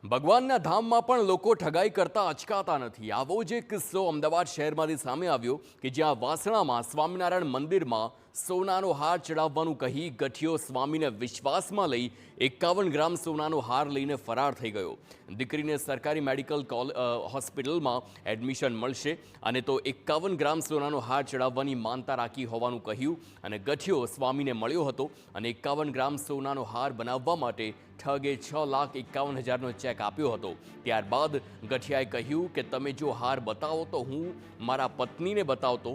ભગવાનના ધામમાં પણ લોકો ઠગાઈ કરતા અચકાતા નથી। આવો જ એક કિસ્સો અમદાવાદ શહેરમાંથી સામે આવ્યો કે જ્યાં વાસણામાં સ્વામિનારાયણ મંદિરમાં સોનાનો હાર ચડાવવાનું કહી ગઠિયો સ્વામીને વિશ્વાસમાં લઈ 51 ગ્રામ સોનાનો હાર લઈને ફરાર થઈ ગયો। દીકરીને સરકારી મેડિકલ હોસ્પિટલમાં એડમિશન મળશે અને તો 51 ગ્રામ સોનાનો હાર ચડાવવાની માનતા રાખી હોવાનું કહ્યું અને ગઠિયો સ્વામીને મળ્યો હતો અને 51 ગ્રામ સોનાનો હાર બનાવવા માટે ઠગે 6,51,000નો ચેક આપ્યો હતો। ત્યારબાદ ગઠિયાએ કહ્યું કે તમે જો હાર બતાવો તો હું મારા પત્નીને બતાવતો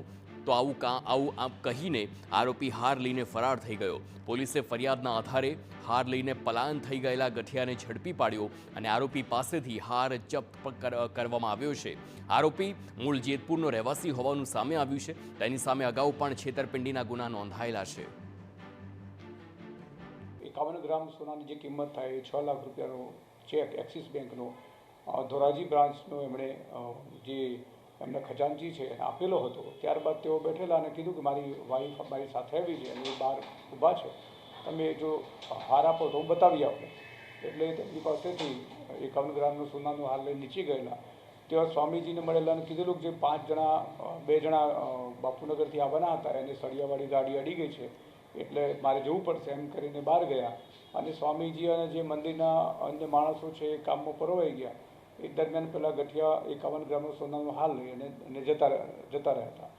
તો આવું કહીને આરોપી હાર લઈને ફરાર થઈ ગયો। પોલીસે ફરિયાદના આધારે હાર લઈને પલાયન થઈ ગયેલા ગઠિયાને ઝડપી પાડ્યો અને આરોપી પાસેથી હાર જપ્ત કરવામાં આવ્યો છે। આરોપી મૂળ જેતપુરનો રહેવાસી હોવાનું સામે આવ્યું છે। તેની સામે અગાઉ પણ છેતરપિંડીના ગુના નોંધાયેલા છે। 51 ગ્રામ સોનાની જે કિંમત થાય એ 6 લાખ રૂપિયાનો ચેક એક્સિસ બેંકનો ધોરાજી બ્રાન્ચનો એમણે ખજાનચી છે એને આપેલો હતો। ત્યારબાદ તેઓ બેઠેલા અને કીધું કે મારી વાઈફ મારી સાથે આવી છે અને એ બહાર ઊભા છે, તમે જો હાર આપો તો હું બતાવી આપું। એટલે તેમની પાસેથી 51 ગ્રામનો સોનાનો હાર લઈને નીચે ગયેલા। તેઓ સ્વામીજીને મળેલા અને કીધેલું કે જે 2 જણા બાપુનગરથી આવવાના હતા એને સળિયાવાળી ગાડી અડી ગઈ છે એટલે મારે જવું પડશે એમ કરીને બહાર ગયા અને સ્વામીજી અને જે મંદિરના અન્ય માણસો છે એ કામમાં પરોવાઈ ગયા। એ દરમિયાન પેલા ગઠિયા 51 ગ્રામનો સોનાનો હાર લઈ અને જતા રહ્યા હતા।